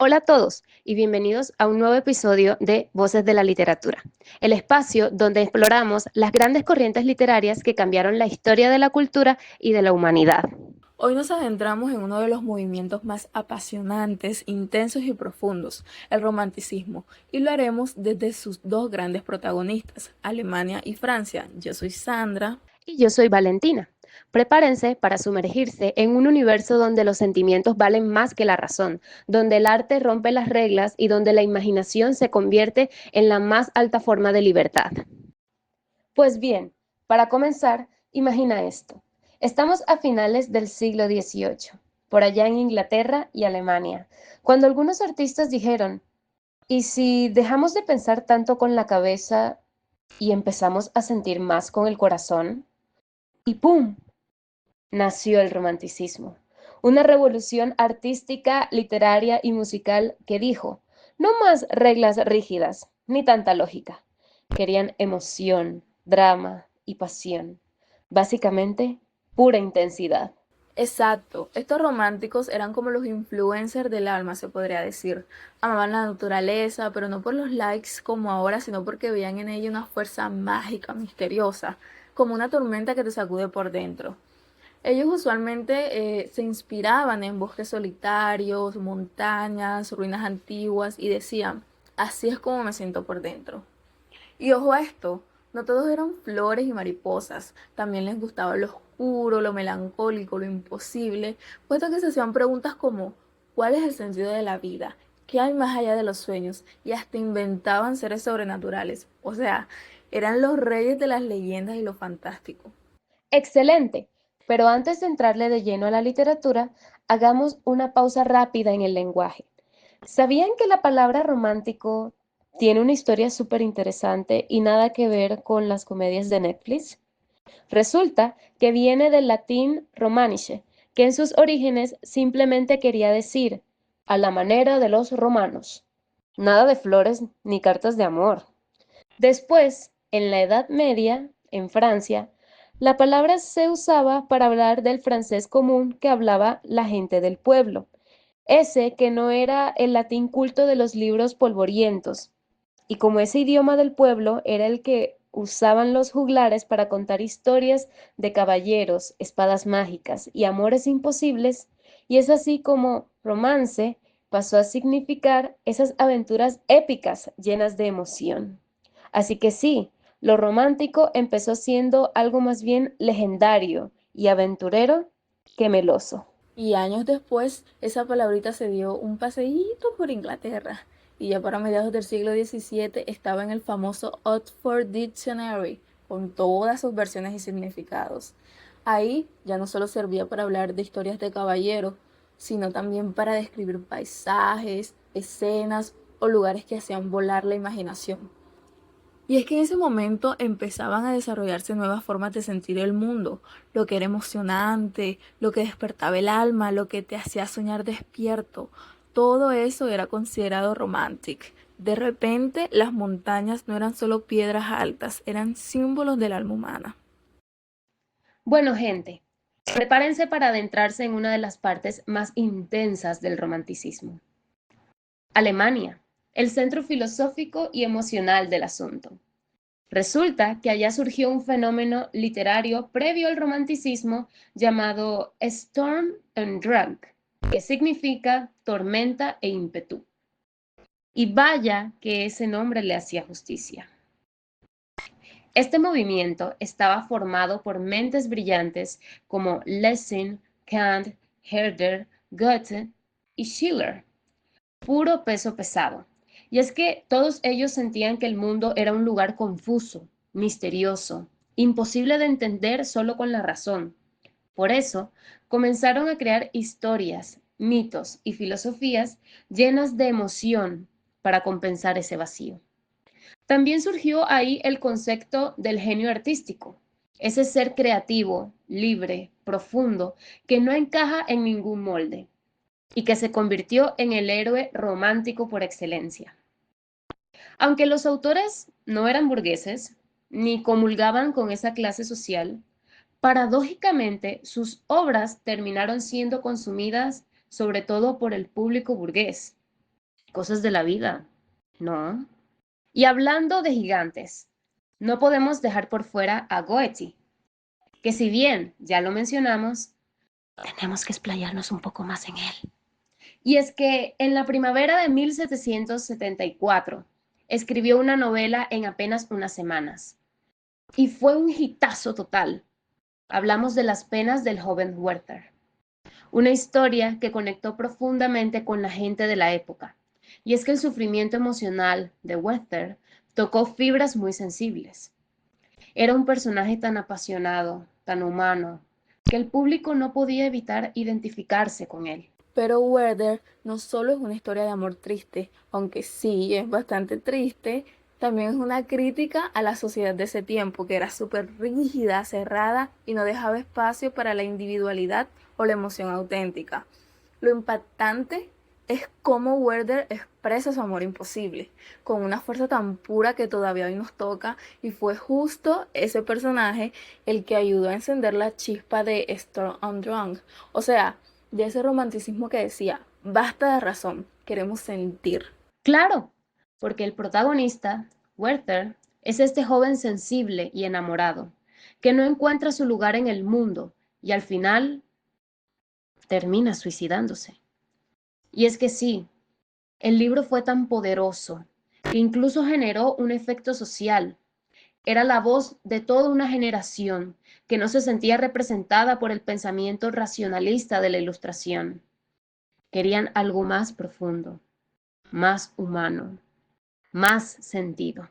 Hola a todos y bienvenidos a un nuevo episodio de Voces de la Literatura, el espacio donde exploramos las grandes corrientes literarias que cambiaron la historia de la cultura y de la humanidad. Hoy nos adentramos en uno de los movimientos más apasionantes, intensos y profundos, el romanticismo, y lo haremos desde sus dos grandes protagonistas, Alemania y Francia. Yo soy Sandra. Y yo soy Valentina. Prepárense para sumergirse en un universo donde los sentimientos valen más que la razón, donde el arte rompe las reglas y donde la imaginación se convierte en la más alta forma de libertad. Pues bien, para comenzar, imagina esto. Estamos a finales del siglo XVIII, por allá en Inglaterra y Alemania, cuando algunos artistas dijeron, ¿y si dejamos de pensar tanto con la cabeza y empezamos a sentir más con el corazón? Y ¡pum! Nació el romanticismo, una revolución artística, literaria y musical que dijo, no más reglas rígidas, ni tanta lógica. Querían emoción, drama y pasión. Básicamente, pura intensidad. Exacto, estos románticos eran como los influencers del alma, se podría decir. Amaban la naturaleza, pero no por los likes como ahora, sino porque veían en ella una fuerza mágica, misteriosa, como una tormenta que te sacude por dentro. Ellos usualmente se inspiraban en bosques solitarios, montañas, ruinas antiguas y decían, así es como me siento por dentro. Y ojo a esto, no todos eran flores y mariposas, también les gustaba lo oscuro, lo melancólico, lo imposible, puesto que se hacían preguntas como, ¿cuál es el sentido de la vida? ¿Qué hay más allá de los sueños? Y hasta inventaban seres sobrenaturales, o sea, eran los reyes de las leyendas y lo fantástico. Excelente. Pero antes de entrarle de lleno a la literatura, hagamos una pausa rápida en el lenguaje. ¿Sabían que la palabra romántico tiene una historia súper interesante y nada que ver con las comedias de Netflix? Resulta que viene del latín romaniche, que en sus orígenes simplemente quería decir a la manera de los romanos. Nada de flores ni cartas de amor. Después, en la Edad Media, en Francia, la palabra se usaba para hablar del francés común que hablaba la gente del pueblo, ese que no era el latín culto de los libros polvorientos, y como ese idioma del pueblo era el que usaban los juglares para contar historias de caballeros, espadas mágicas y amores imposibles, y es así como romance pasó a significar esas aventuras épicas llenas de emoción. Así que sí, lo romántico empezó siendo algo más bien legendario y aventurero que meloso. Y años después, esa palabrita se dio un paseíto por Inglaterra. Y ya para mediados del siglo XVII estaba en el famoso Oxford Dictionary, con todas sus versiones y significados. Ahí ya no solo servía para hablar de historias de caballeros, sino también para describir paisajes, escenas o lugares que hacían volar la imaginación. Y es que en ese momento empezaban a desarrollarse nuevas formas de sentir el mundo, lo que era emocionante, lo que despertaba el alma, lo que te hacía soñar despierto. Todo eso era considerado romantic. De repente, las montañas no eran solo piedras altas, eran símbolos del alma humana. Bueno, gente, prepárense para adentrarse en una de las partes más intensas del romanticismo. Alemania, el centro filosófico y emocional del asunto. Resulta que allá surgió un fenómeno literario previo al romanticismo llamado Storm and Drang, que significa tormenta e ímpetu. Y vaya que ese nombre le hacía justicia. Este movimiento estaba formado por mentes brillantes como Lessing, Kant, Herder, Goethe y Schiller, puro peso pesado. Y es que todos ellos sentían que el mundo era un lugar confuso, misterioso, imposible de entender solo con la razón. Por eso, comenzaron a crear historias, mitos y filosofías llenas de emoción para compensar ese vacío. También surgió ahí el concepto del genio artístico, ese ser creativo, libre, profundo, que no encaja en ningún molde y que se convirtió en el héroe romántico por excelencia. Aunque los autores no eran burgueses ni comulgaban con esa clase social, paradójicamente sus obras terminaron siendo consumidas sobre todo por el público burgués. cosas de la vida, ¿no? Y hablando de gigantes, no podemos dejar por fuera a Goethe, que si bien ya lo mencionamos, tenemos que explayarnos un poco más en él. Y es que en la primavera de 1774 escribió una novela en apenas unas semanas y fue un hitazo total. Hablamos de las penas del joven Werther, una historia que conectó profundamente con la gente de la época. Y es que el sufrimiento emocional de Werther tocó fibras muy sensibles. Era un personaje tan apasionado, tan humano, que el público no podía evitar identificarse con él. Pero Werther no solo es una historia de amor triste, aunque sí es bastante triste, también es una crítica a la sociedad de ese tiempo, que era súper rígida, cerrada y no dejaba espacio para la individualidad o la emoción auténtica. Lo impactante es cómo Werther expresa su amor imposible, con una fuerza tan pura que todavía hoy nos toca, y fue justo ese personaje el que ayudó a encender la chispa de Storm on Drunk. O sea, de ese romanticismo que decía, basta de razón, queremos sentir. Claro, porque el protagonista, Werther, es este joven sensible y enamorado, que no encuentra su lugar en el mundo y al final termina suicidándose. Y es que sí, el libro fue tan poderoso que incluso generó un efecto social. Era la voz de toda una generación que no se sentía representada por el pensamiento racionalista de la Ilustración. Querían algo más profundo, más humano, más sentido.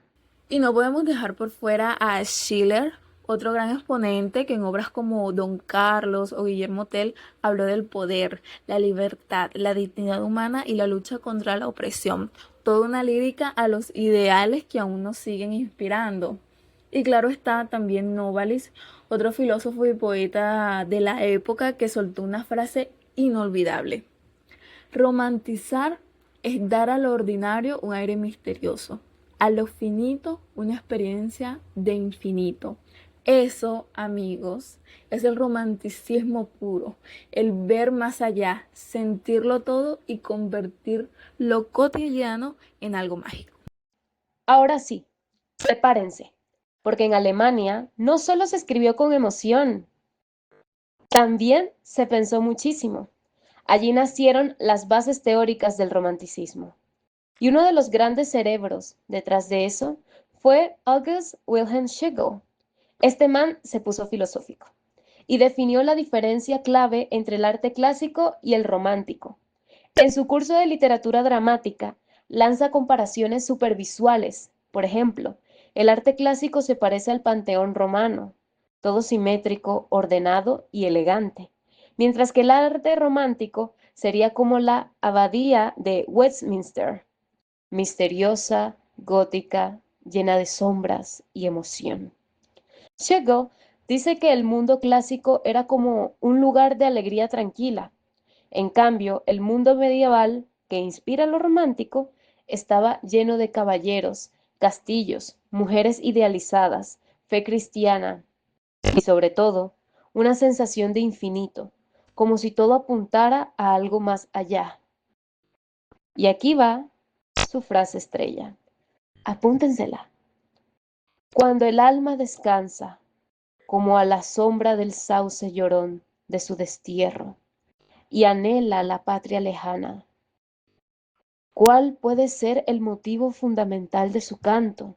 Y no podemos dejar por fuera a Schiller, otro gran exponente que en obras como Don Carlos o Guillermo Tell habló del poder, la libertad, la dignidad humana y la lucha contra la opresión. Toda una lírica a los ideales que aún nos siguen inspirando. Y claro está también Novalis, otro filósofo y poeta de la época que soltó una frase inolvidable. Romantizar es dar a lo ordinario un aire misterioso, a lo finito una experiencia de infinito. Eso, amigos, es el romanticismo puro, el ver más allá, sentirlo todo y convertir lo cotidiano en algo mágico. Ahora sí, prepárense, porque en Alemania no solo se escribió con emoción, también se pensó muchísimo. Allí nacieron las bases teóricas del romanticismo. Y uno de los grandes cerebros detrás de eso fue August Wilhelm Schlegel. Este man se puso filosófico y definió la diferencia clave entre el arte clásico y el romántico. En su curso de literatura dramática, lanza comparaciones supervisuales. Por ejemplo, el arte clásico se parece al panteón romano, todo simétrico, ordenado y elegante, mientras que el arte romántico sería como la abadía de Westminster, misteriosa, gótica, llena de sombras y emoción. Schlegel dice que el mundo clásico era como un lugar de alegría tranquila. En cambio, el mundo medieval, que inspira lo romántico, estaba lleno de caballeros, castillos, mujeres idealizadas, fe cristiana y, sobre todo, una sensación de infinito, como si todo apuntara a algo más allá. Y aquí va su frase estrella. Apúntensela. Cuando el alma descansa, como a la sombra del sauce llorón de su destierro, y anhela la patria lejana, ¿cuál puede ser el motivo fundamental de su canto,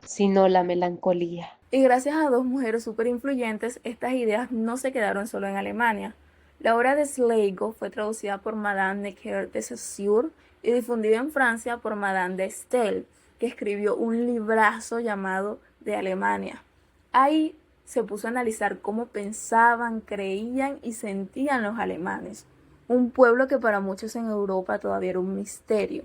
sino la melancolía? Y gracias a dos mujeres súper influyentes, estas ideas no se quedaron solo en Alemania. La obra de Schlegel fue traducida por Madame Necker de Saussure y difundida en Francia por Madame de Staël, que escribió un librazo llamado De Alemania. Ahí se puso a analizar cómo pensaban, creían y sentían los alemanes, un pueblo que para muchos en Europa todavía era un misterio.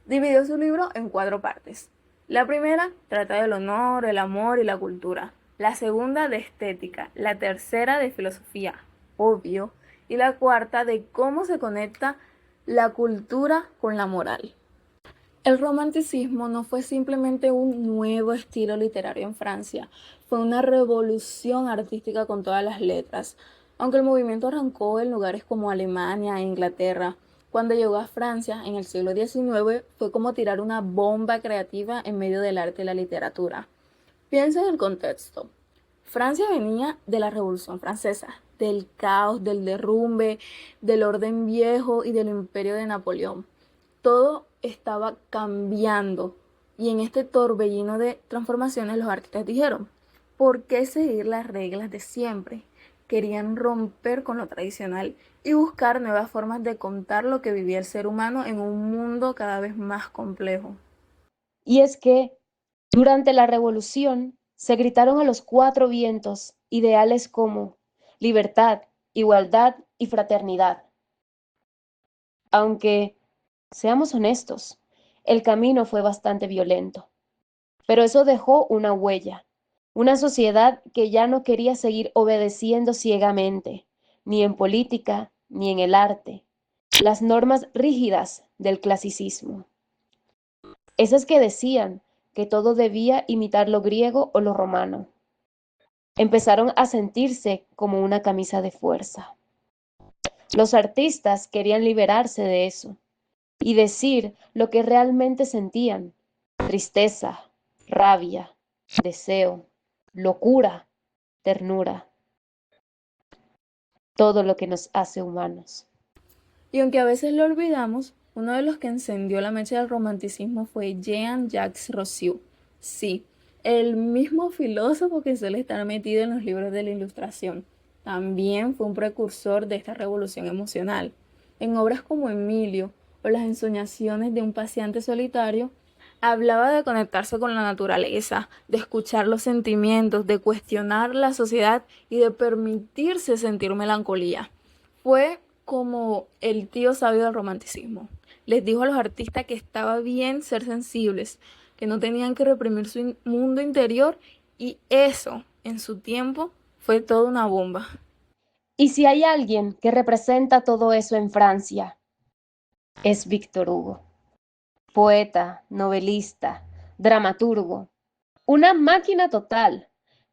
Dividió su libro en 4 partes. La primera trata del honor, el amor y la cultura. La segunda de estética. La tercera de filosofía, obvio. Y la cuarta de cómo se conecta la cultura con la moral. El romanticismo no fue simplemente un nuevo estilo literario en Francia, fue una revolución artística con todas las letras. Aunque el movimiento arrancó en lugares como Alemania e Inglaterra, Cuando llegó a Francia en el siglo XIX fue como tirar una bomba creativa en medio del arte y la literatura. Piensa en el contexto. Francia venía de la Revolución Francesa, del caos, del derrumbe, del orden viejo y del imperio de Napoleón. Todo estaba cambiando y en este torbellino de transformaciones los artistas dijeron, ¿por qué seguir las reglas de siempre? Querían romper con lo tradicional y buscar nuevas formas de contar lo que vivía el ser humano en un mundo cada vez más complejo. Y es que durante la Revolución se gritaron a los cuatro vientos ideales como libertad, igualdad y fraternidad. Aunque, seamos honestos, el camino fue bastante violento, pero eso dejó una huella, una sociedad que ya no quería seguir obedeciendo ciegamente, ni en política, ni en el arte, las normas rígidas del clasicismo. Esas que decían que todo debía imitar lo griego o lo romano. Empezaron a sentirse como una camisa de fuerza. Los artistas querían liberarse de eso y decir lo que realmente sentían: tristeza, rabia, deseo, locura, ternura, todo lo que nos hace humanos. Y aunque a veces lo olvidamos, uno de los que encendió la mecha del romanticismo fue Jean-Jacques Rousseau. Sí, el mismo filósofo que suele estar metido en los libros de la Ilustración. También fue un precursor de esta revolución emocional. En obras como Emilio o Las ensoñaciones de un paseante solitario, hablaba de conectarse con la naturaleza, de escuchar los sentimientos, de cuestionar la sociedad y de permitirse sentir melancolía. Fue como el tío sabio del romanticismo. Les dijo a los artistas que estaba bien ser sensibles, que no tenían que reprimir su mundo interior, y eso, en su tiempo, fue toda una bomba. Y si hay alguien que representa todo eso en Francia, es Víctor Hugo. Poeta, novelista, dramaturgo, una máquina total.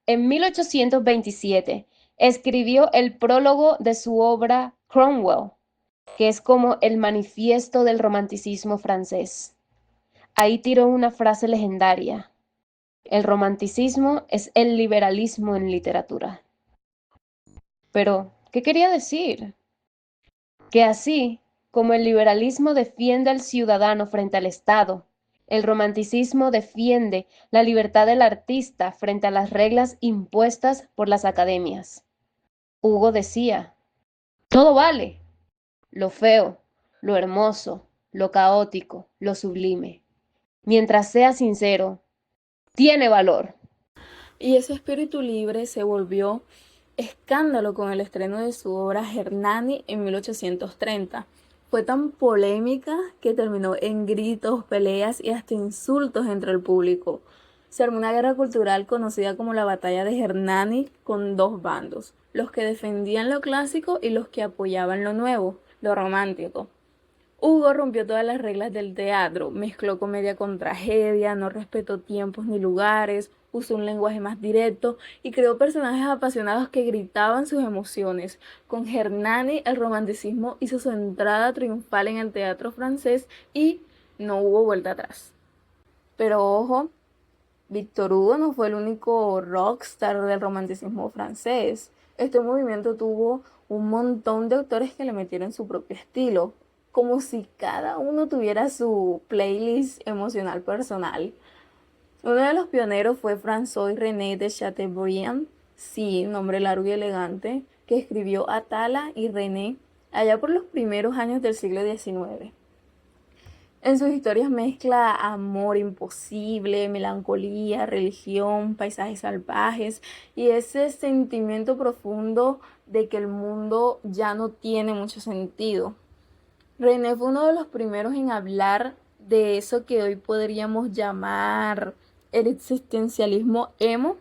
En 1827 escribió el prólogo de su obra Cromwell, que es como el manifiesto del romanticismo francés. Ahí tiró una frase legendaria: el romanticismo es el liberalismo en literatura. Pero, ¿qué quería decir? Que así como el liberalismo defiende al ciudadano frente al Estado, el romanticismo defiende la libertad del artista frente a las reglas impuestas por las academias. Hugo decía: todo vale, lo feo, lo hermoso, lo caótico, lo sublime. Mientras sea sincero, tiene valor. Y ese espíritu libre se volvió escándalo con el estreno de su obra Hernani en 1830. Fue tan polémica que terminó en gritos, peleas y hasta insultos entre el público. Se armó una guerra cultural conocida como la Batalla de Hernani, con dos bandos, los que defendían lo clásico y los que apoyaban lo nuevo, lo romántico. Hugo rompió todas las reglas del teatro, mezcló comedia con tragedia, no respetó tiempos ni lugares, usó un lenguaje más directo y creó personajes apasionados que gritaban sus emociones. Con Hernani, el romanticismo hizo su entrada triunfal en el teatro francés y no hubo vuelta atrás. Pero ojo, Víctor Hugo no fue el único rockstar del romanticismo francés. Este movimiento tuvo un montón de autores que le metieron su propio estilo, como si cada uno tuviera su playlist emocional personal. Uno de los pioneros fue François-René de Chateaubriand, sí, nombre largo y elegante, que escribió Atala y René allá por los primeros años del siglo XIX. En sus historias mezcla amor imposible, melancolía, religión, paisajes salvajes y ese sentimiento profundo de que el mundo ya no tiene mucho sentido. René fue uno de los primeros en hablar de eso que hoy podríamos llamar el existencialismo emo.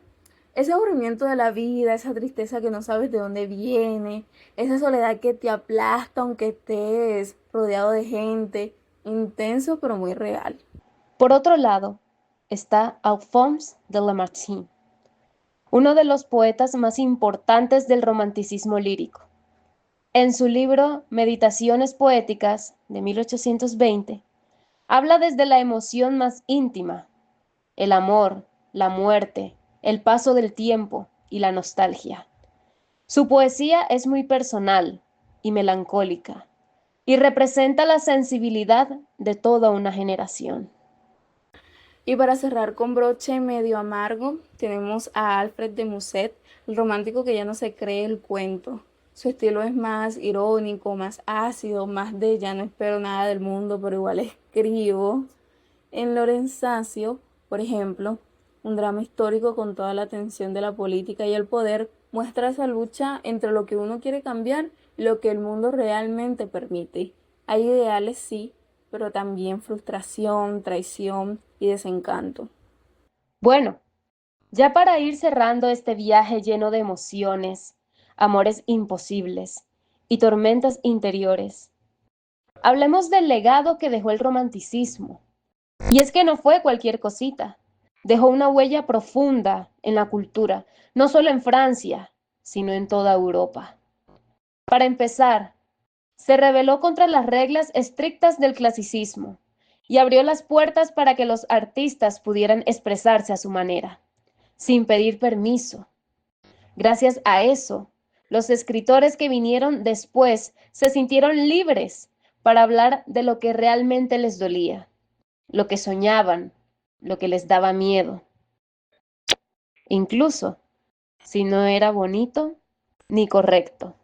Ese aburrimiento de la vida, esa tristeza que no sabes de dónde viene, esa soledad que te aplasta aunque estés rodeado de gente, intenso pero muy real. Por otro lado, está Alphonse de Lamartine, uno de los poetas más importantes del romanticismo lírico. En su libro Meditaciones Poéticas de 1820, habla desde la emoción más íntima, el amor, la muerte, el paso del tiempo y la nostalgia. Su poesía es muy personal y melancólica y representa la sensibilidad de toda una generación. Y para cerrar con broche medio amargo, tenemos a Alfred de Musset, el romántico que ya no se cree el cuento. Su estilo es más irónico, más ácido, más de ya no espero nada del mundo, pero igual escribo. En Lorenzaccio, por ejemplo, un drama histórico con toda la tensión de la política y el poder, muestra esa lucha entre lo que uno quiere cambiar y lo que el mundo realmente permite. Hay ideales, sí, pero también frustración, traición y desencanto. Bueno, ya para ir cerrando este viaje lleno de emociones, amores imposibles y tormentas interiores, hablemos del legado que dejó el romanticismo. Y es que no fue cualquier cosita. Dejó una huella profunda en la cultura, no solo en Francia, sino en toda Europa. Para empezar, se rebeló contra las reglas estrictas del clasicismo y abrió las puertas para que los artistas pudieran expresarse a su manera, sin pedir permiso. Gracias a eso, los escritores que vinieron después se sintieron libres para hablar de lo que realmente les dolía, lo que soñaban, lo que les daba miedo, incluso si no era bonito ni correcto.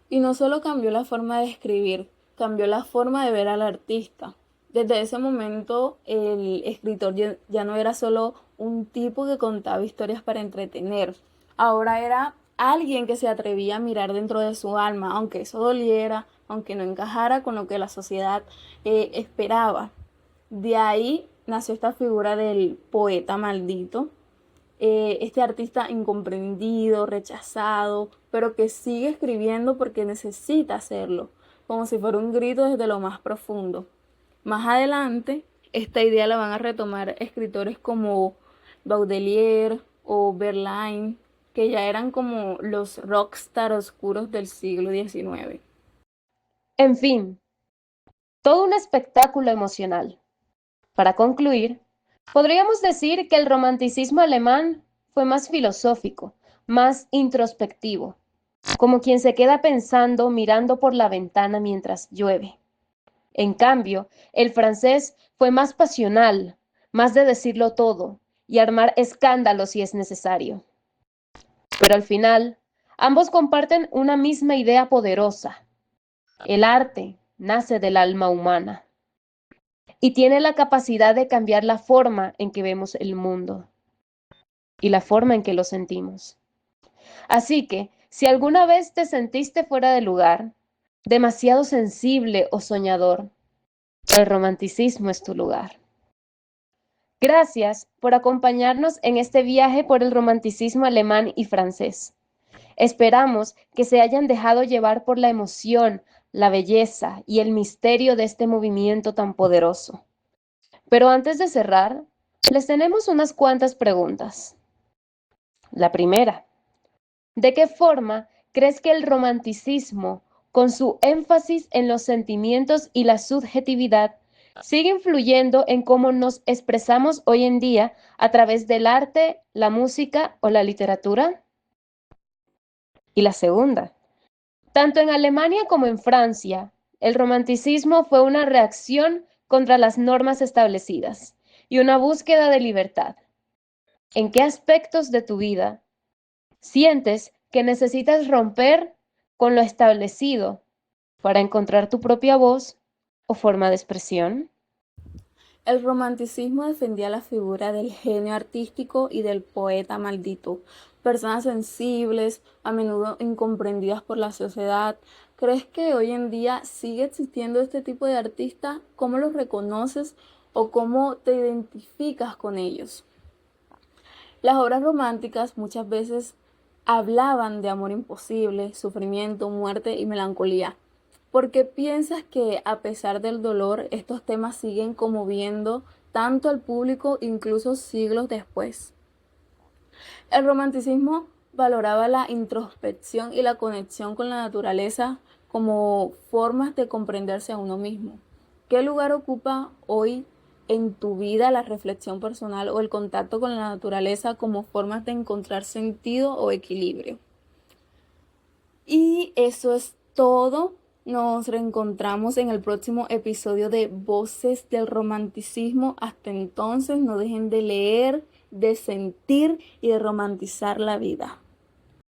Y no solo cambió la forma de escribir, cambió la forma de ver al artista. Desde ese momento el escritor ya no era solo un tipo que contaba historias para entretener, ahora era alguien que se atrevía a mirar dentro de su alma, aunque eso doliera, aunque no encajara con lo que la sociedad esperaba. De ahí nació esta figura del poeta maldito, este artista incomprendido, rechazado, pero que sigue escribiendo porque necesita hacerlo, como si fuera un grito desde lo más profundo. Más adelante, esta idea la van a retomar escritores como Baudelaire o Verlaine, que ya eran como los rockstar oscuros del siglo XIX. En fin, todo un espectáculo emocional. Para concluir, podríamos decir que el romanticismo alemán fue más filosófico, más introspectivo, como quien se queda pensando mirando por la ventana mientras llueve. En cambio, el francés fue más pasional, más de decirlo todo y armar escándalos si es necesario. Pero al final, ambos comparten una misma idea poderosa. El arte nace del alma humana y tiene la capacidad de cambiar la forma en que vemos el mundo y la forma en que lo sentimos. Así que, si alguna vez te sentiste fuera de lugar, demasiado sensible o soñador, el romanticismo es tu lugar. Gracias por acompañarnos en este viaje por el romanticismo alemán y francés. Esperamos que se hayan dejado llevar por la emoción, la belleza y el misterio de este movimiento tan poderoso. Pero antes de cerrar, les tenemos unas cuantas preguntas. La primera, ¿de qué forma crees que el romanticismo, con su énfasis en los sentimientos y la subjetividad, sigue influyendo en cómo nos expresamos hoy en día a través del arte, la música o la literatura? Y la segunda, tanto en Alemania como en Francia, el romanticismo fue una reacción contra las normas establecidas y una búsqueda de libertad. ¿En qué aspectos de tu vida sientes que necesitas romper con lo establecido para encontrar tu propia voz o forma de expresión? El romanticismo defendía la figura del genio artístico y del poeta maldito, personas sensibles, a menudo incomprendidas por la sociedad. ¿Crees que hoy en día sigue existiendo este tipo de artistas? ¿Cómo los reconoces o cómo te identificas con ellos? Las obras románticas muchas veces hablaban de amor imposible, sufrimiento, muerte y melancolía. ¿Por qué piensas que a pesar del dolor estos temas siguen conmoviendo tanto al público incluso siglos después? El romanticismo valoraba la introspección y la conexión con la naturaleza, como formas de comprenderse a uno mismo. ¿Qué lugar ocupa hoy en tu vida la reflexión personal o el contacto con la naturaleza como formas de encontrar sentido o equilibrio? Y eso es todo. Nos reencontramos en el próximo episodio de Voces del Romanticismo. Hasta entonces, no dejen de leer, de sentir y de romantizar la vida.